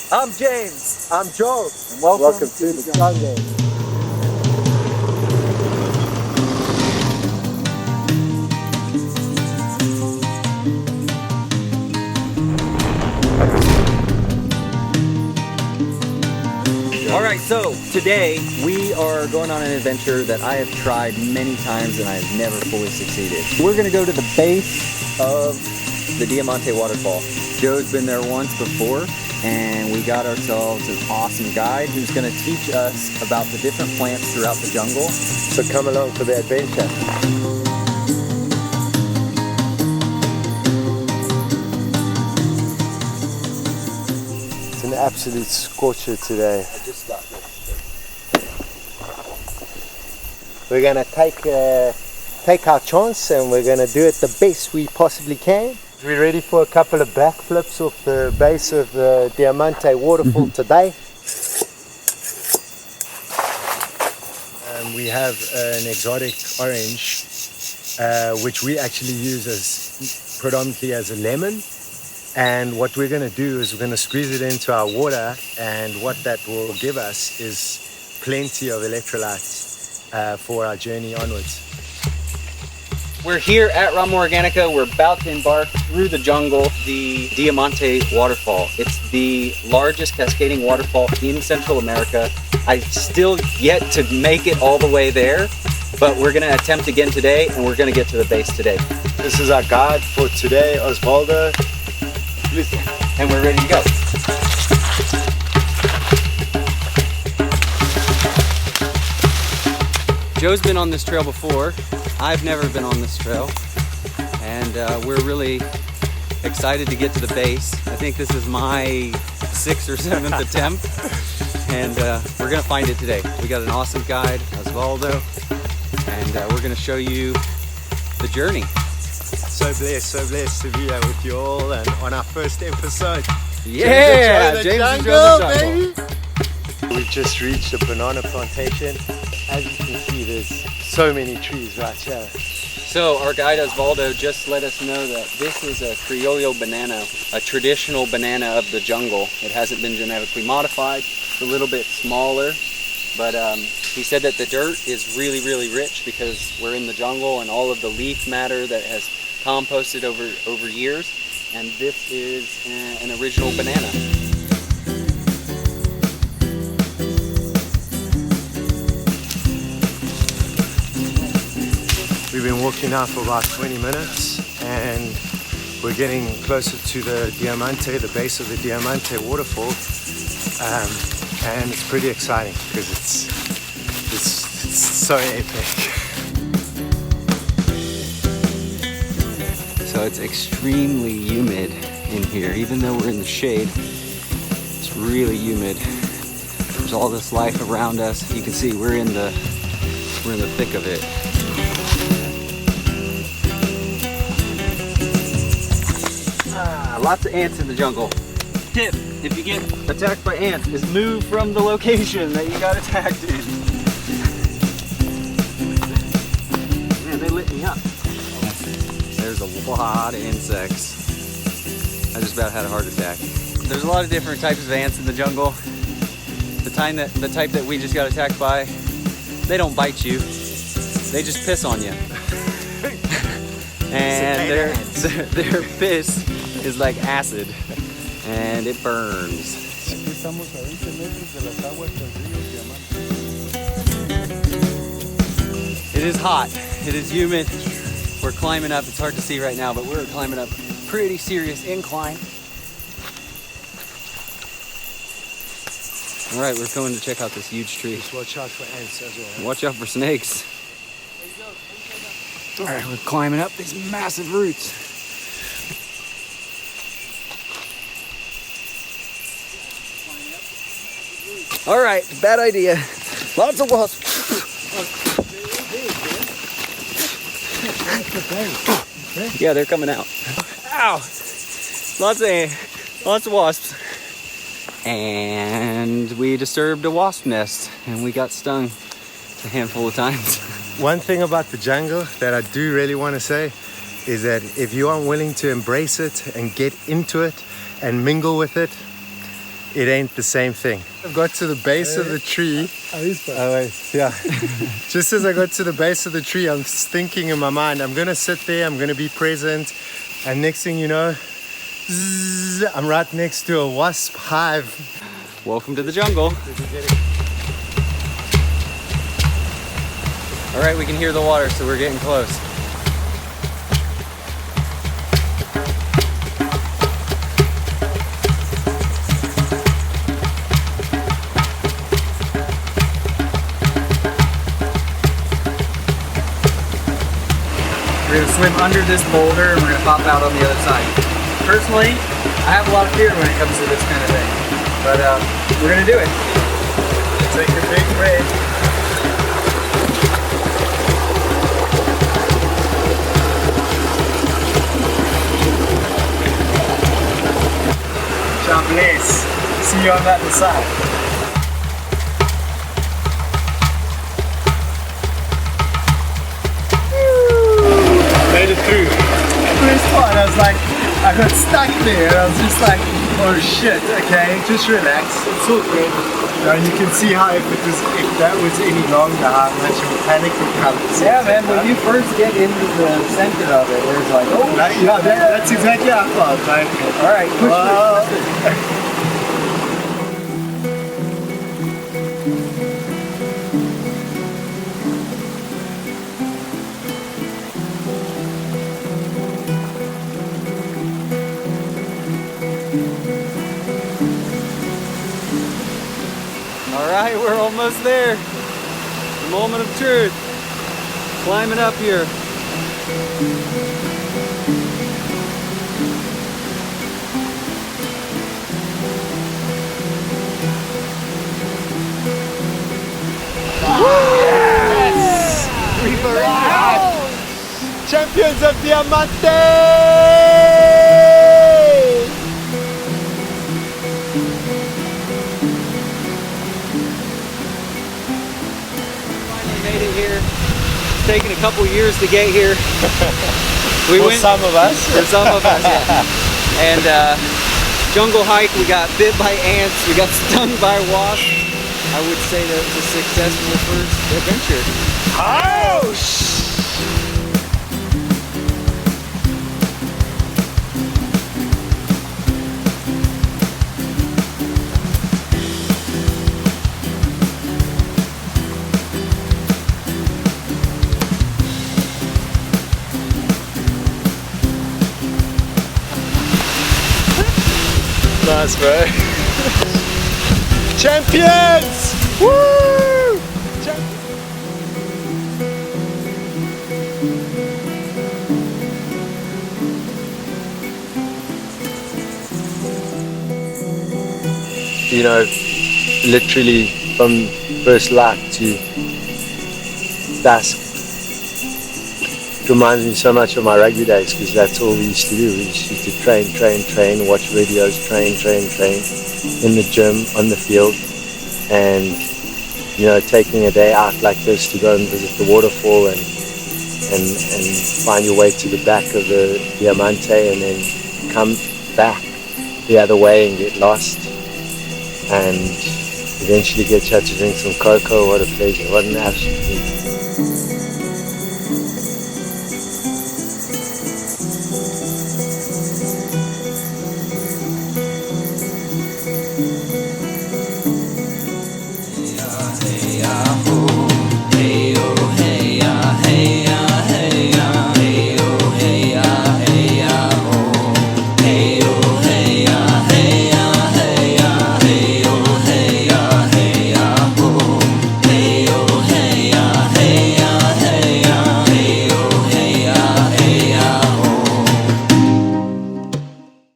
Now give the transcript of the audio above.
I'm James. I'm Joe. And welcome to the jungle. Alright, so today we are going on an adventure that I have tried many times and I have never fully succeeded. We're going to go to the base of the Diamanté Waterfall. Joe's been there once before and we got ourselves an awesome guide who's going to teach us about the different plants throughout the jungle. So come along for the adventure. It's an absolute scorcher today. I just got this. We're gonna take our chance and we're gonna do it the best we possibly can. We're ready for a couple of backflips off the base of the Diamanté Waterfall today. We have an exotic orange, which we actually use as predominantly as a lemon. And what we're going to do is we're going to squeeze it into our water, and what that will give us is plenty of electrolytes for our journey onwards. We're here at Rama, Organica. We're about to embark through the jungle, the Diamanté Waterfall. It's the largest cascading waterfall in Central America. I still yet to make it all the way there, but we're going to attempt again today, and we're going to get to the base today. This is our guide for today, Osvaldo. And we're ready to go. Joe's been on this trail before. I've never been on this trail, and we're really excited to get to the base. I think this is my 6th or 7th attempt, and we're gonna find it today. We got an awesome guide, Osvaldo, and we're gonna show you the journey. So blessed to be here with you all and on our first episode. Yeah, James enjoy the jungle, baby. We've just reached a banana plantation. As you can see, there's so many trees right here. So our guide Osvaldo just let us know that this is a criollo banana, a traditional banana of the jungle. It hasn't been genetically modified. It's a little bit smaller, but he said that the dirt is really, really rich because we're in the jungle and all of the leaf matter that has composted over years, and this is an original banana. We've been walking now for about 20 minutes and we're getting closer to the Diamanté, the base of the Diamanté Waterfall, and it's pretty exciting because it's so epic. So it's extremely humid in here, even though we're in the shade. It's really humid. There's all this life around us. You can see we're in the thick of it. Lots of ants in the jungle. Tip: if you get attacked by ants, is move from the location that you got attacked in. Man, they lit me up. There's a lot of insects. I just about had a heart attack. There's a lot of different types of ants in the jungle. The type that we just got attacked by, they don't bite you. They just piss on you. And their piss is like acid, and it burns. It is hot. It is humid. We're climbing up. It's hard to see right now, but we're climbing up a pretty serious incline. All right, we're going to check out this huge tree. Just watch out for ants as well. Watch out for snakes. All right, we're climbing up these massive roots. All right, bad idea. Lots of wasps. Yeah, they're coming out. Ow! Lots of wasps. And we disturbed a wasp nest and we got stung a handful of times. One thing about the jungle that I do really want to say is that if you are willing to embrace it and get into it and mingle with it, it ain't the same thing. I got to the base of the tree. Oh wait, yeah. Just as I got to the base of the tree, I'm thinking in my mind, I'm gonna sit there, I'm gonna be present, and next thing you know, zzz, I'm right next to a wasp hive. Welcome to the jungle. All right, we can hear the water, so we're getting close. We're gonna swim under this boulder and we're gonna pop out on the other side. Personally, I have a lot of fear when it comes to this kind of thing, but we're gonna do it. Take a big breath. God bless. See you on the other side. Made it through. First part, I was like, I got stuck there. I was just like, oh shit. Okay, just relax. It's all good. Now you can see how if that was any longer, how much of a panic would come. Yeah, man. When you first get into the center of it, it's like, oh, yeah, that's exactly how I felt. Like, all right, push through. All right, we're almost there. The moment of truth. Climbing up here. Yes! We've arrived! Champions of Diamanté! Made it here. It's taken a couple years to get here. For some of us. For some of us, yeah. And jungle hike, we got bit by ants, we got stung by wasps. I would say that it was a successful first adventure. Ouch! Nice, bro. Champions! Woo! You know, literally from first light to dusk. It reminds me so much of my rugby days because that's all we used to do. We used to train, watch videos, train in the gym, on the field, and you know, taking a day out like this to go and visit the waterfall and find your way to the back of the Diamanté and then come back the other way and get lost and eventually get you to drink some cocoa. What a pleasure, what an absolute pleasure.